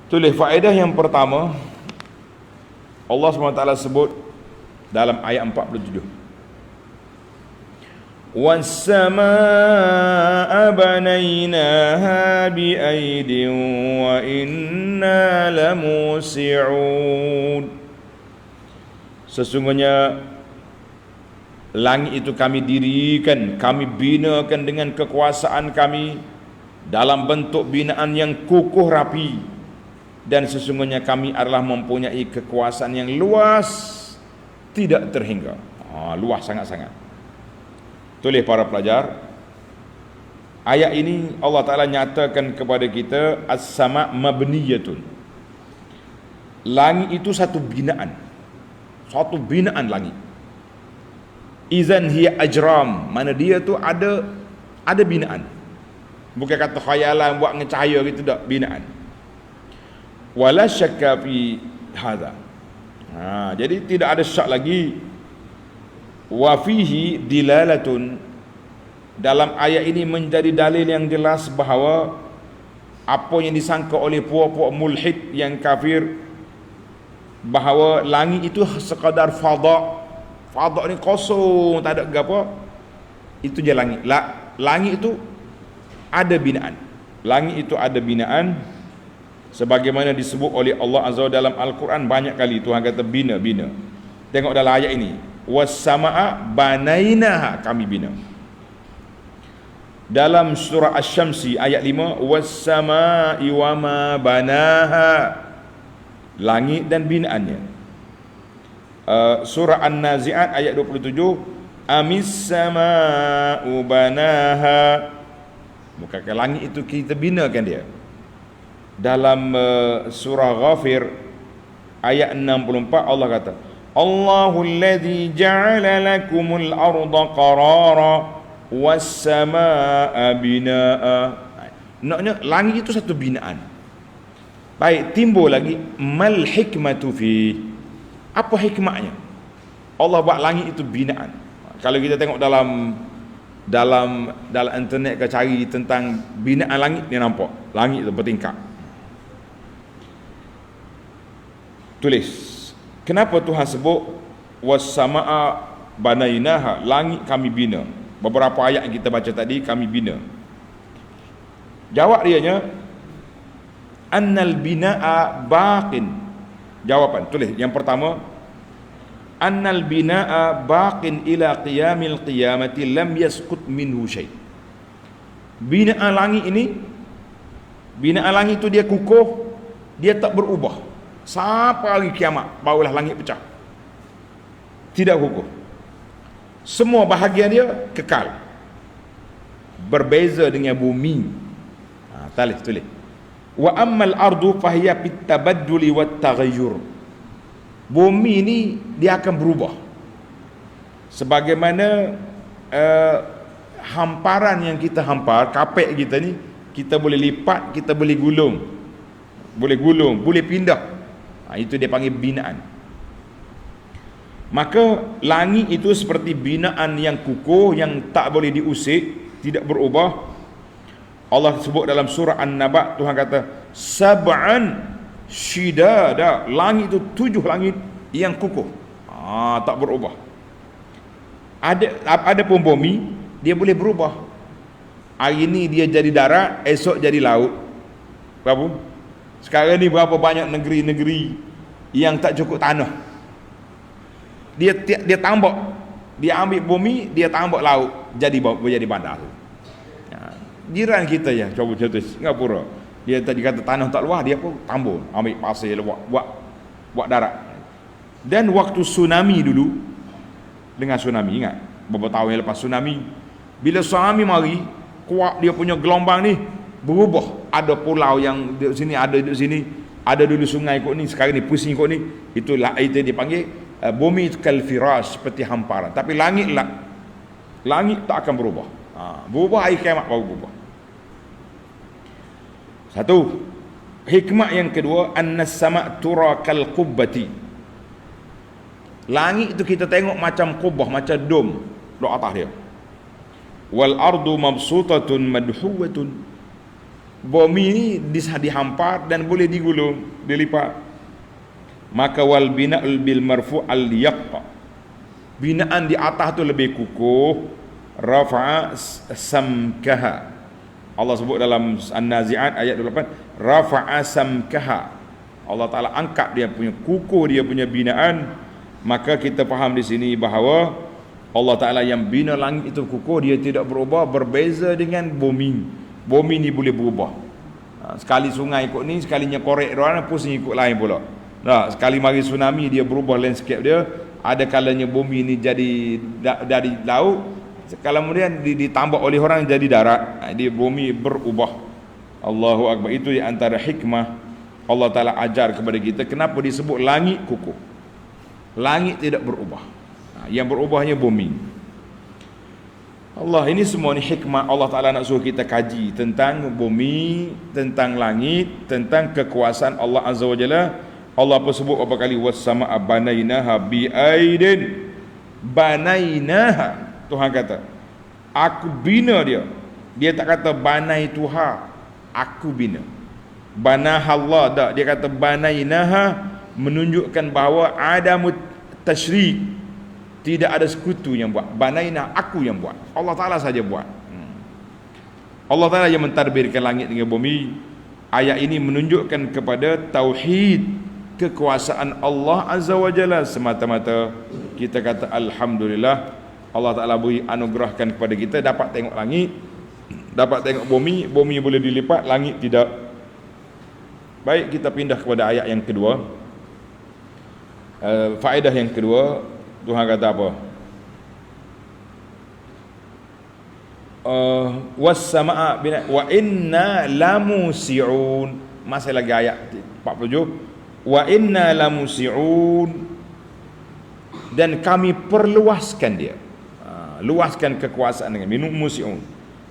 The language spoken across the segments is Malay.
Tulis faedah yang pertama, Allah SWT sebut dalam ayat 47, was-samaa'a banainaha bi'aidin wa inna lamusi'un. Sesungguhnya langit itu kami dirikan, kami binakan dengan kekuasaan kami dalam bentuk binaan yang kukuh rapi, dan sesungguhnya kami adalah mempunyai kekuasaan yang luas tidak terhingga. Luas sangat-sangat. Tulis para pelajar, ayat ini Allah Ta'ala nyatakan kepada kita as-sama' mabniyatun. Langit itu satu binaan langit. Izan hiya ajram, mana dia tu ada binaan. Bukan kata khayalan buat dengan cahaya gitu, tak, binaan. Wala syakka fi hadha. Jadi tidak ada syak lagi. Wa fihi dilalatun, dalam ayat ini menjadi dalil yang jelas bahawa apa yang disangka oleh puak-puak mulhid yang kafir, bahawa langit itu sekadar fadha' ni kosong, tak ada apa, itu je langit. Langit itu ada binaan. Langit itu ada binaan, sebagaimana disebut oleh Allah Azza wa dalam Al-Quran banyak kali. Tuhan kata bina. Tengok dalam ayat ini, was-samaa'a banainaha, kami bina. Dalam surah Asy-Syamsi ayat 5, was-samaa'i wa ma banaha, langit dan binaannya. Surah An-Nazi'at ayat 27, amis-samaa'u banaha, bukankah langit itu kita binakan dia. Dalam surah Ghafir ayat 64 Allah kata, Allahul ladzi ja'ala lakumul arda qarara was-samaa'a binaa'a. Naknya langit itu satu binaan. Baik, timbul lagi mal hikmatu fi, apa hikmahnya Allah buat langit itu binaan. Kalau kita tengok dalam internet ke cari tentang binaan langit, dia nampak langit itu bertingkap. Tulis, kenapa Tuhan sebut was-samaa'a banainaha, langit kami bina. Beberapa ayat yang kita baca tadi, kami bina. Jawab dianya, annal bina'a baqin. Jawapan, tulis yang pertama, annal bina'a baqin ila qiyamil qiyamati lam yaskut minhu syai'. Binaan langit itu dia kukuh, dia tak berubah sampai hari kiamat, barulah langit pecah. Tidak kukuh, semua bahagian dia kekal. Berbeza dengan bumi. Tulis. Wa ammal ardu fahiya fit tabadduli wat taghayyur. Bumi ni dia akan berubah sebagaimana hamparan yang kita hampar, kapek kita ni, kita boleh lipat, kita boleh gulung, boleh pindah. Itu dia panggil binaan. Maka langit itu seperti binaan yang kukuh, yang tak boleh diusik, tidak berubah. Allah sebut dalam surah An-Naba, Tuhan kata sab'an shidada, langit itu 7 langit yang kukuh, tak berubah. Ada pun bumi, dia boleh berubah. Hari ini dia jadi darat, esok jadi laut. Berapa? Sekarang ni berapa banyak negeri-negeri yang tak cukup tanah, dia tambak, dia ambil bumi, dia tambak laut, jadi bandar. Jiran kita ya, coba contoh Singapura, dia tadi kata tanah tak luas, dia pun tambur, ambil pasir buat darat. Dan waktu tsunami dulu, dengan tsunami, ingat beberapa tahun yang lepas tsunami, bila tsunami mari kuat, dia punya gelombang ni berubah. Ada pulau yang di sini, ada di sini, ada dulu sungai kot ni, sekarang ni pusing kot ni. Itulah itu dipanggil bumi kal firash, seperti hamparan. Tapi langit tak akan berubah. Berubah hari kiamat baru berubah. Satu. Hikmah yang kedua, annas sama' tura kal qubbati. Langit itu kita tengok macam kubah, macam dom dok atas dia. Wal ardu mabsutatun madhuwatun. bumi ni dihampar dan boleh digulung, dilipat. Maka wal bina'ul bil marfu' al yaqqa, binaan di atas tu lebih kukuh. Rafa'a samkaha, Allah sebut dalam An-Nazi'at ayat 28, rafa'a samkaha, Allah Ta'ala angkat dia punya kukuh, dia punya binaan. Maka kita faham di sini bahawa Allah Ta'ala yang bina langit itu kukuh, dia tidak berubah, berbeza dengan bumi. Bumi ni boleh berubah. Sekali sungai ikut ni, sekalinya korek dia pusing ikut lain pula. Sekali mari tsunami, dia berubah landscape dia. Ada kalanya bumi ni jadi dari laut, kalau kemudian ditambah oleh orang jadi darat, dia bumi berubah. Allahu Akbar. Itu di antara hikmah Allah Ta'ala ajar kepada kita kenapa disebut langit kukuh. Langit tidak berubah, yang berubahnya bumi. Allah, ini semua ni hikmah Allah Ta'ala nak suruh kita kaji tentang bumi, tentang langit, tentang kekuasaan Allah Azza wa Jalla. Allah pun sebut berapa kali, was-sama'a banainaha bi'aidin. Banainaha, Tuhan kata aku bina dia. Dia tak kata banai Tuhan, aku bina. Banaha Allah, tak, dia kata banainaha, menunjukkan bahawa ada tasyrik, tidak ada sekutu yang buat. Banainah, aku yang buat, Allah Ta'ala saja buat. Allah Ta'ala yang mentadbirkan langit dengan bumi. Ayat ini menunjukkan kepada tauhid kekuasaan Allah Azza wa Jalla semata-mata. Kita kata alhamdulillah, Allah Ta'ala beri anugerahkan kepada kita dapat tengok langit, dapat tengok bumi. Bumi boleh dilipat, langit tidak. Baik, kita pindah kepada ayat yang kedua. Faedah yang kedua, Tuhan kata apa? Was-sama'a wa inna lamusi'un. Masih lagi ayat 47. Wa inna lamusi'un, dan kami perluaskan dia. Luaskan kekuasaan dengan minum musi'un.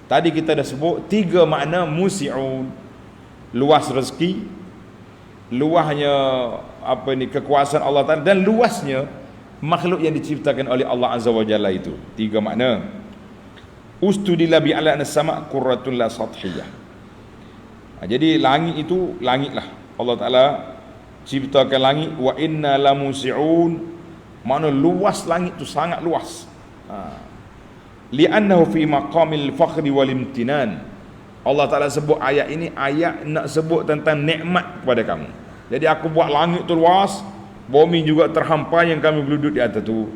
Tadi kita dah sebut 3 makna musi'un. Luas rezeki, luasnya kekuasaan Allah Ta'ala, dan luasnya makhluk yang diciptakan oleh Allah Azza wa Jalla. Itu 3 makna. Ustudila bi'ala as-sama' qurratun la sathiyah. Jadi langit itu, langit lah Allah Ta'ala ciptakan langit. Wa inna lamusi'un, makna luas langit tu, sangat luas. Li'annahu fi maqamil fakhri wal imtinan. Allah Ta'ala sebut ayat ini, ayat nak sebut tentang nikmat kepada kamu. Jadi aku buat langit tu luas, bumi juga terhampar yang kami duduk di atas tu.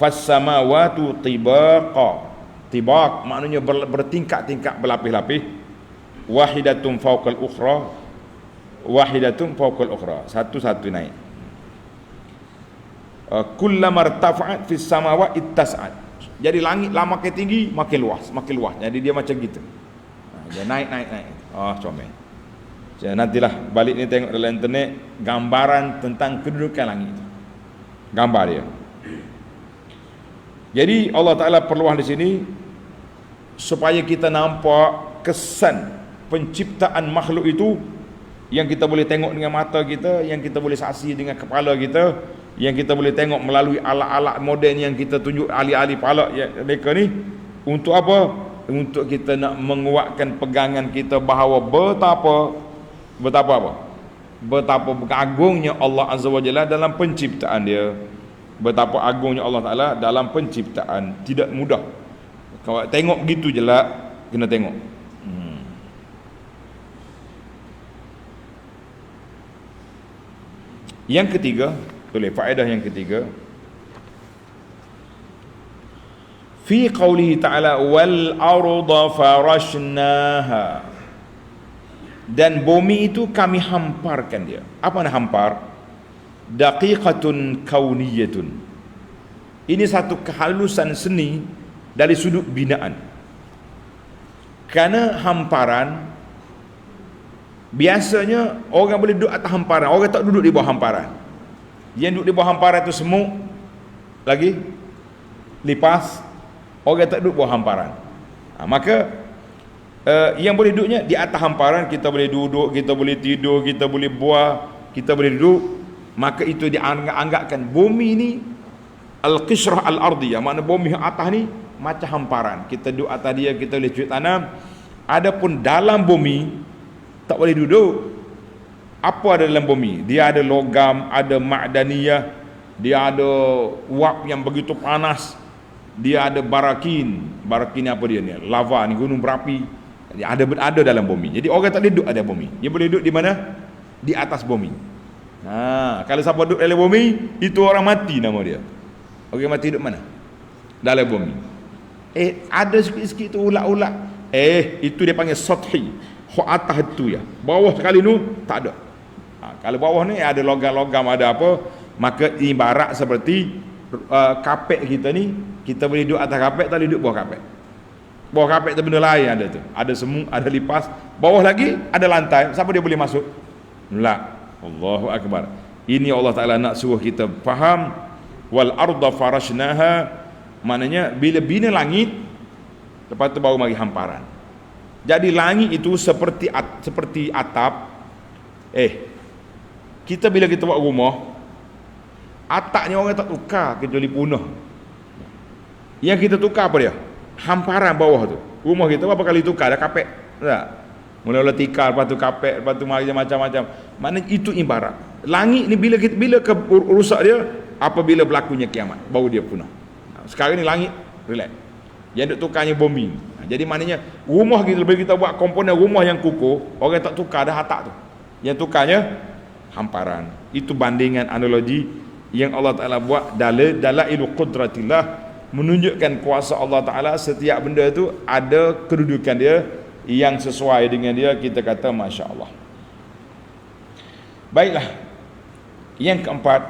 Fas-samawatu tibaqa. Tibaq maknanya bertingkat-tingkat, berlapis-lapis. Wahidatun fawqal ukhra, wahidatun fawqal ukhra, satu-satu naik. Kullama irtafa'at fis samawati ittas'at. Jadi langit lah makin tinggi, makin luas, makin luas. Jadi dia macam gitu. Dia naik. Comel. Jadi nantilah balik ni tengok dalam internet gambaran tentang kedudukan langit itu. Gambar dia. Jadi Allah Ta'ala perluas di sini supaya kita nampak kesan penciptaan makhluk itu, yang kita boleh tengok dengan mata kita, yang kita boleh saksi dengan kepala kita, yang kita boleh tengok melalui alat-alat moden yang kita tunjuk, ahli-ahli palak mereka ni. Untuk apa? Untuk kita nak menguatkan pegangan kita bahawa betapa agungnya Allah Azza wa Jalla dalam penciptaan dia. Betapa agungnya Allah Ta'ala dalam penciptaan. Tidak mudah. Kalau tengok gitu je lah, kena tengok. Yang ketiga, faedah yang ketiga, fi qawlihi ta'ala wal arda farashnaha, dan bumi itu kami hamparkan dia. Apa nak hampar? Daqiqatun kauniyatun. Ini satu kehalusan seni dari sudut binaan. Kerana hamparan, biasanya orang boleh duduk atas hamparan, orang tak duduk di bawah hamparan. Yang duduk di bawah hamparan itu semut, lagi lipas, orang tak duduk bawah hamparan. Maka yang boleh duduknya di atas hamparan, kita boleh duduk, kita boleh tidur, kita boleh buah, kita boleh duduk. Maka itu dianggapkan bumi ni al-qishrah al-ardiyah, makna bumi atas ni macam hamparan. Kita duduk atas dia, kita boleh cuci tanam, Adapun dalam bumi tak boleh duduk. Apa ada dalam bumi? Dia ada logam, ada ma'daniyah, dia ada wap yang begitu panas, dia ada barakin. Barakin ni apa dia ni? Lava ni, gunung berapi. Jadi ada dalam bumi. Jadi orang tak boleh duduk ada bumi. Dia boleh duduk di mana? Di atas bumi. Kalau siapa duduk dalam bumi, itu orang mati nama dia. Orang mati duduk mana? Dalam bumi. Ada sikit-sikit tu ulat-ulat. Itu dia panggil sathi. Atas tu ya. Bawah sekali tu tak ada. Kalau bawah ni ada logam-logam, ada apa, maka ibarat seperti kapek kita ni, kita boleh duduk atas kapek, tak boleh duduk bawah kapek. Bawah kapek tu benda lain ada tu. Ada semut, ada lipas. Bawah lagi ada lantai. Siapa dia boleh masuk? La. Allahu akbar. Ini Allah Taala nak suruh kita faham. Wal arda farashnaha, maknanya bila bina langit, lepas tu baru mari hamparan. Jadi langit itu seperti atap. Kita bila kita buat rumah, atapnya orang tak tukar kecuali punah. Yang kita tukar apa dia? Hamparan bawah tu. Rumah kita berapa kali tukar? Ada kapek tak? Mula-mula tikar, lepas tu kapek, lepas tu macam-macam. Maknanya itu ibarat langit ni bila rusak dia, apabila berlakunya kiamat, baru dia punah. Sekarang ni langit relax. Yang duk tukarnya bumi. Jadi maknanya rumah kita, bila kita buat komponen rumah yang kukuh, orang tak tukar dah atap tu. Yang tukarnya hamparan. Itu bandingan analogi yang Allah Ta'ala buat dalailu qudratillah, menunjukkan kuasa Allah Ta'ala. Setiap benda tu ada kedudukan dia yang sesuai dengan dia. Kita kata Masya Allah. Baiklah, yang keempat,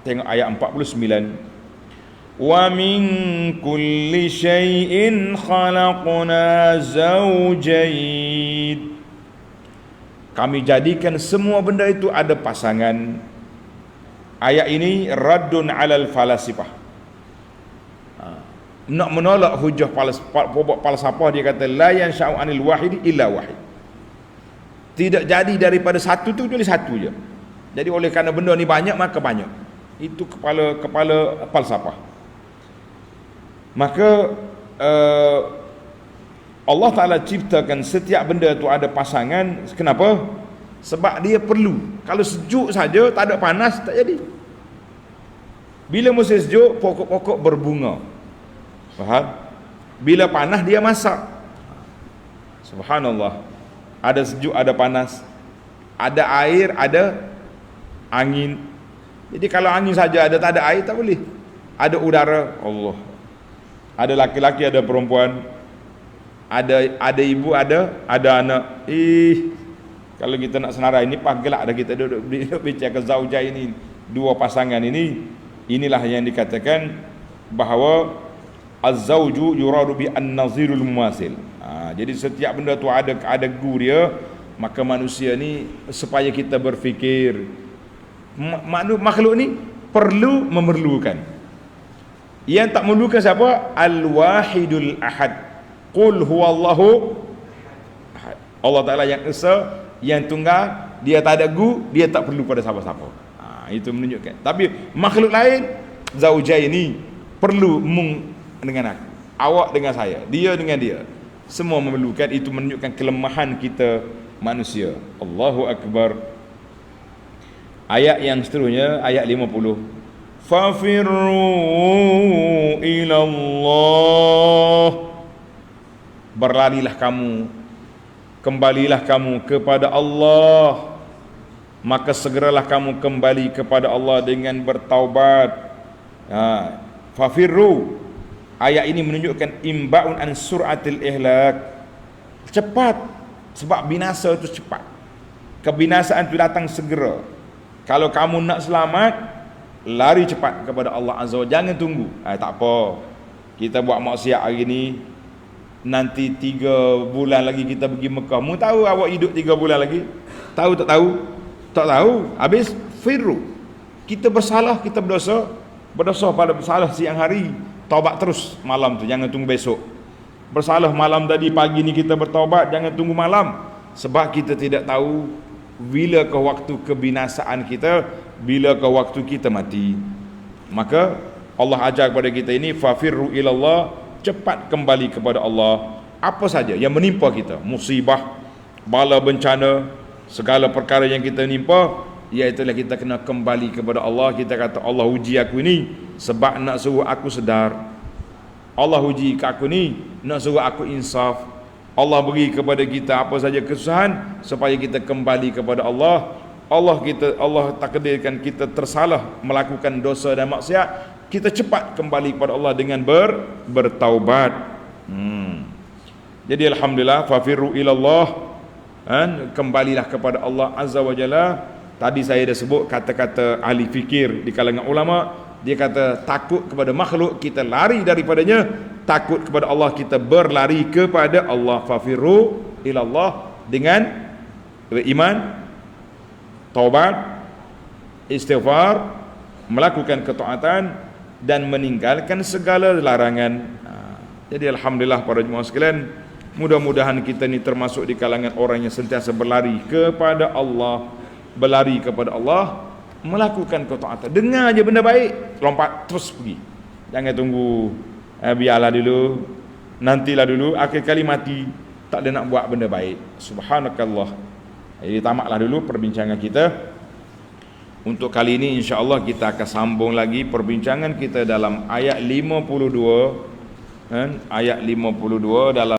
tengok ayat 49. Wa min kulli syai'in khalaqna zawjayn. Kami jadikan semua benda itu ada pasangan. Ayat ini raddun alal falasifah. Nak menolak hujah falsafah, dia kata la yansha'u anil wahid illa wahid. Tidak jadi daripada satu tu kecuali satu je. Jadi oleh kerana benda ni banyak, maka banyak. Itu kepala falsafah. Maka Allah Ta'ala ciptakan setiap benda tu ada pasangan. Kenapa? Sebab dia perlu. Kalau sejuk saja, tak ada panas, tak jadi. Bila musim sejuk, pokok-pokok berbunga. Faham? Bila panas, dia masak. Subhanallah. Ada sejuk, ada panas, ada air, ada angin. Jadi kalau angin saja ada, tak ada air, tak boleh. Ada udara, Allah. Ada laki-laki, ada perempuan. Ada ibu, ada anak. Kalau kita nak senarai ini, gelak dah kita duduk bincang ke zaujah ini, dua pasangan ini. Inilah yang dikatakan bahawa az-zauju yuradu bi an-nazirul mumasil. Jadi setiap benda tu ada gu dia. Maka manusia ni, supaya kita berfikir, makhluk ni perlu memerlukan. Yang tak memerlukan siapa? Al-wahidul ahad. Qul huwallahu ahad. Allah Ta'ala yang esa, yang tunggal, dia tak ada gu, dia tak perlu pada siapa-siapa. Itu menunjukkan. Tapi makhluk lain, zaujai ini perlu dengan aku, awak dengan saya, dia dengan dia, semua memerlukan. Itu menunjukkan kelemahan kita manusia. Allahu Akbar. Ayat yang seterusnya, ayat 50. Fafirru ilallah. Berlarilah kamu, kembalilah kamu kepada Allah. Maka segeralah kamu kembali kepada Allah dengan bertaubat. Fafirru. Ayat ini menunjukkan imba'un an sur'atil ihlak. Cepat. Sebab binasa itu cepat. Kebinasaan itu datang segera. Kalau kamu nak selamat, lari cepat kepada Allah Azza wa Jalla. Jangan tunggu. Tak apa, kita buat maksiat hari ni, nanti 3 bulan lagi kita pergi Mekah. Mu tahu awak hidup 3 bulan lagi? Tahu tak tahu? Tak tahu. Habis firru. Kita bersalah, kita berdosa pada bersalah siang hari, taubat terus malam tu, jangan tunggu besok. Bersalah malam tadi, pagi ni kita bertaubat, jangan tunggu malam. Sebab kita tidak tahu bilakah waktu kebinasaan kita, bilakah waktu kita mati. Maka Allah ajar kepada kita ini, fafirru ilallah, cepat kembali kepada Allah. apa saja yang menimpa kita, musibah, bala bencana, segala perkara yang kita nimpa, iaitulah kita kena kembali kepada Allah. Kita kata, Allah uji aku ni sebab nak suruh aku sedar. Allah uji aku ni nak suruh aku insaf. Allah beri kepada kita apa saja kesusahan supaya kita kembali kepada Allah. Allah takdirkan kita tersalah melakukan dosa dan maksiat, kita cepat kembali kepada Allah dengan bertaubat. Jadi alhamdulillah, fafirru ilallah, kembalilah kepada Allah Azza wa Jalla. Tadi saya dah sebut kata-kata ahli fikir di kalangan ulama. Dia kata takut kepada makhluk kita lari daripadanya, takut kepada Allah kita berlari kepada Allah. Fafirru ilallah dengan beriman, taubat, istighfar, melakukan ketaatan dan meninggalkan segala larangan. Jadi alhamdulillah para jemaah sekalian, mudah-mudahan kita ni termasuk di kalangan orang yang sentiasa berlari kepada Allah, berlari kepada Allah, melakukan ketaatan. Dengar aja benda baik, lompat terus pergi. Jangan tunggu biarlah dulu, nantilah dulu, akhir kali mati tak ada nak buat benda baik. Subhanakallah. Jadi tamatlah dulu perbincangan kita. Untuk kali ini insya-Allah kita akan sambung lagi perbincangan kita dalam ayat 52, ayat 52 dalam